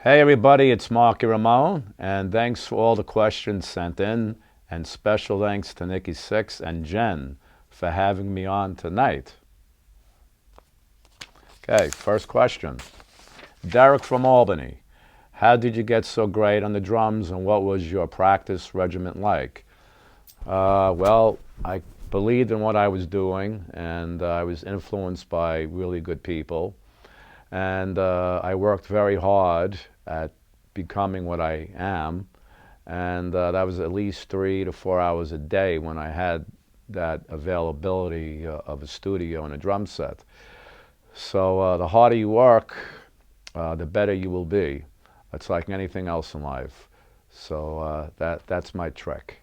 Hey everybody, it's Marky Ramone, and thanks for all the questions sent in, and special thanks to Nikki Sixx and Jen for having me on tonight. Okay, first question. Derek from Albany. How did you get so great on the drums, and what was your practice regimen like? Well, I believed in what I was doing, and I was influenced by really good people. And I worked very hard at becoming what I am, and that was at least 3 to 4 hours a day when I had that availability of a studio and a drum set. So the harder you work, the better you will be. It's like anything else in life. So that's my trick.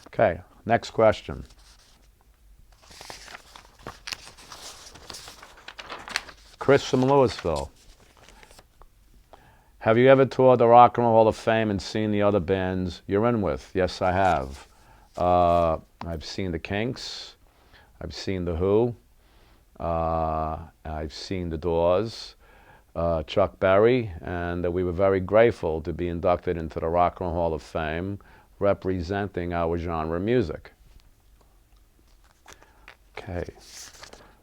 Okay, next question. Chris from Louisville. Have you ever toured the Rock and Roll Hall of Fame and seen the other bands you're in with? Yes, I have. I've seen the Kinks. I've seen the Who. I've seen the Doors, Chuck Berry, and we were very grateful to be inducted into the Rock and Roll Hall of Fame, representing our genre music. Okay.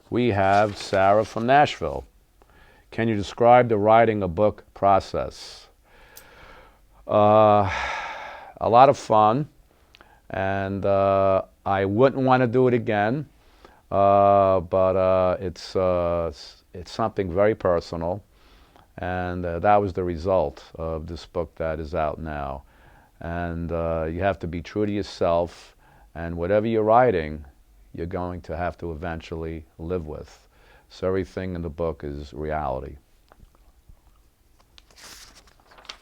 We have Sarah from Nashville. Can you describe the writing a book process? A lot of fun, and I wouldn't want to do it again, but it's something very personal, and that was the result of this book that is out now. And you have to be true to yourself, and whatever you're writing, you're going to have to eventually live with. So everything in the book is reality.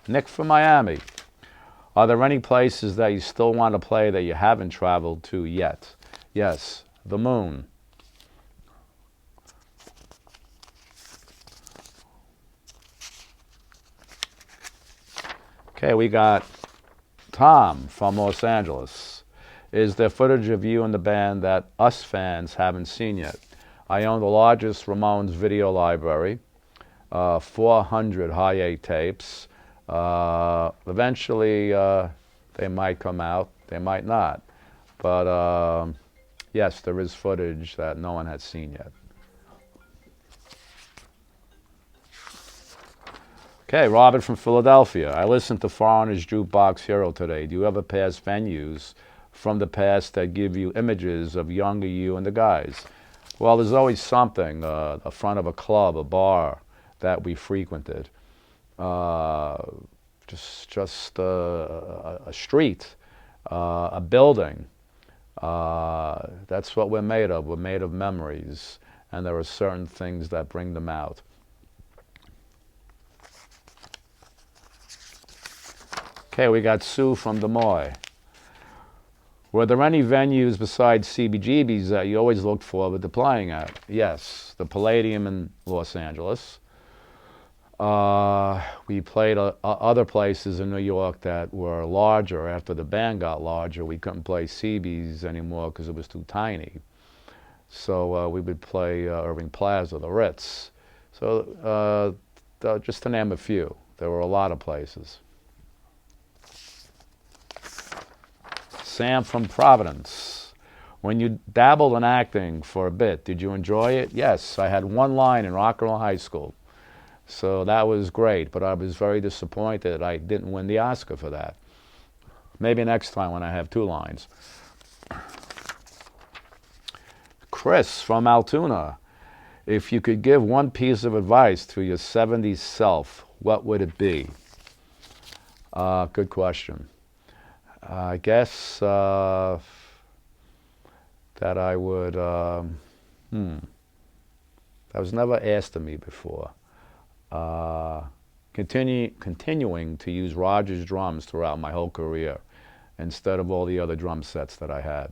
Nick from Miami. Are there any places that you still want to play that you haven't traveled to yet? Yes, the moon. Okay, we got Tom from Los Angeles. Is there footage of you and the band that us fans haven't seen yet? I own the largest Ramones video library, 400 high-A tapes. Eventually, they might come out, they might not. But yes, there is footage that no one has seen yet. Okay, Robert from Philadelphia. I listened to Foreigner's Jukebox Hero today. Do you ever pass venues from the past that give you images of younger you and the guys? Well, there's always something, the front of a club, a bar that we frequented. Just a street, a building. That's what we're made of. We're made of memories, and there are certain things that bring them out. Okay, we got Sue from Des Moines. Were there any venues besides CBGB's that you always looked forward to playing at? Yes, the Palladium in Los Angeles. We played other places in New York that were larger. After the band got larger, we couldn't play CB's anymore because it was too tiny. So we would play Irving Plaza, the Ritz. So just to name a few, there were a lot of places. Sam from Providence. When you dabbled in acting for a bit, did you enjoy it? Yes, I had one line in Rock and Roll High School. So that was great, but I was very disappointed I didn't win the Oscar for that. Maybe next time when I have 2 lines. Chris from Altoona. If you could give one piece of advice to your 70s self, what would it be? Good question. I guess that I would, that was never asked of me before. Continuing to use Rogers drums throughout my whole career instead of all the other drum sets that I had.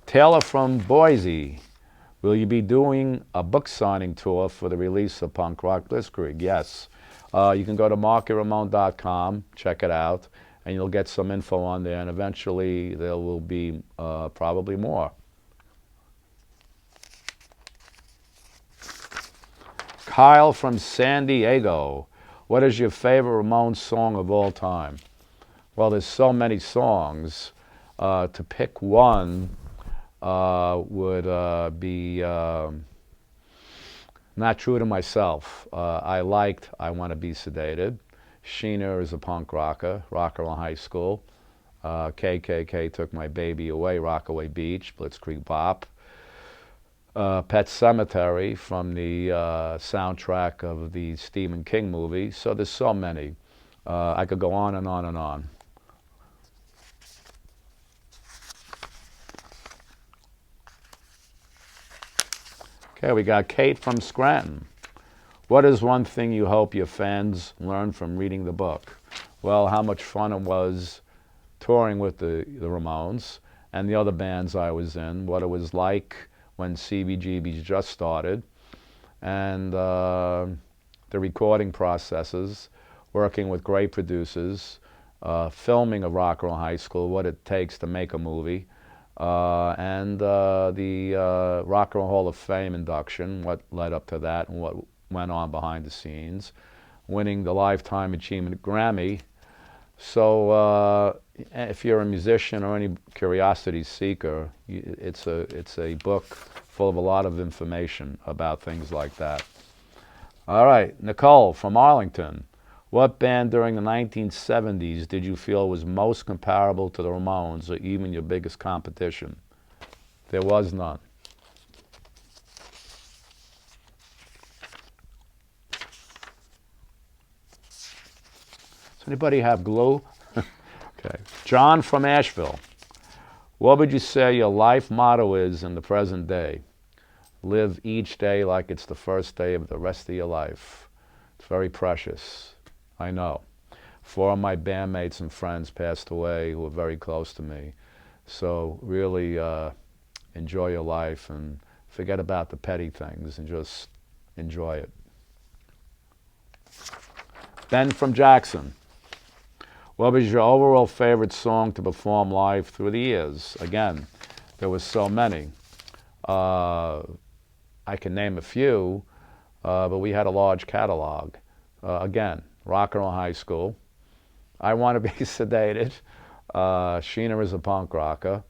Taylor from Boise. Will you be doing a book signing tour for the release of Punk Rock Blitzkrieg? Yes. You can go to markyramone.com, check it out, and you'll get some info on there, and eventually there will be probably more. Kyle from San Diego. What is your favorite Ramones song of all time? Well, there's so many songs. To pick one would be Not True to Myself. I liked I Want to Be Sedated. Sheena is a punk rocker in high school. KKK Took My Baby Away, Rockaway Beach, Blitzkrieg Bop. Pet Sematary from the soundtrack of the Stephen King movie. So there's so many. I could go on and on and on. Okay, we got Kate from Scranton. What is one thing you hope your fans learn from reading the book? Well, how much fun it was touring with the Ramones and the other bands I was in, what it was like when CBGB's just started, and the recording processes, working with great producers, filming of Rock and Roll High School, what it takes to make a movie, and the Rock and Roll Hall of Fame induction, what led up to that and what went on behind the scenes, winning the Lifetime Achievement Grammy. So if you're a musician or any curiosity seeker, it's a book full of a lot of information about things like that. All right, Nicole from Arlington. What band during the 1970s did you feel was most comparable to the Ramones or even your biggest competition? There was none. Does anybody have glue? Okay. John from Asheville. What would you say your life motto is in the present day? Live each day like it's the first day of the rest of your life. It's very precious. I know. 4 of my bandmates and friends passed away who were very close to me. So really enjoy your life and forget about the petty things and just enjoy it. Ben from Jackson. What was your overall favorite song to perform live through the years? Again, there was so many. I can name a few, but we had a large catalog. Again, Rock and Roll High School, I Want to Be Sedated, Sheena is a Punk Rocker.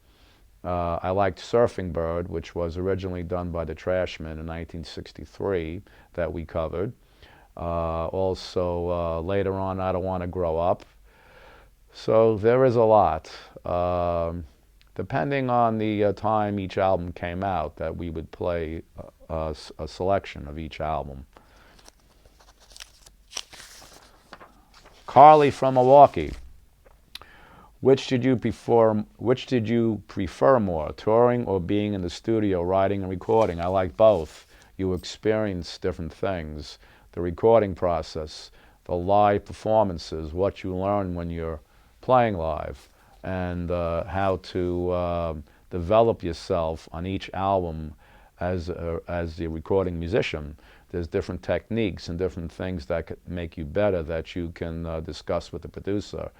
I liked Surfing Bird, which was originally done by the Trashmen in 1963 that we covered. Also, later on, I Don't Want to Grow Up. So there is a lot. Depending on the time each album came out, that we would play a selection of each album. Carly from Milwaukee. Which did you prefer more, touring or being in the studio writing and recording? I like both. You experience different things. The recording process, the live performances, what you learn when you're playing live, and how to develop yourself on each album as the recording musician. There's different techniques and different things that could make you better that you can discuss with the producer.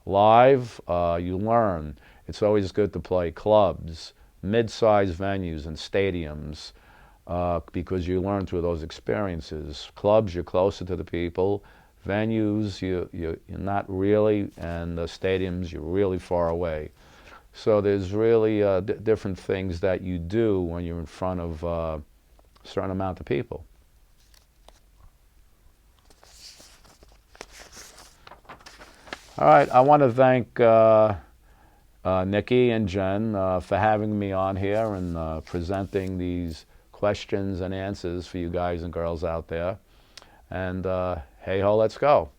Live, you learn. It's always good to play clubs, mid-sized venues and stadiums because you learn through those experiences. Clubs, you're closer to the people. Venues, you're not really, and the stadiums, you're really far away. So there's really different things that you do when you're in front of a certain amount of people. All right, I want to thank Nikki and Jen for having me on here and presenting these questions and answers for you guys and girls out there. And hey ho, let's go.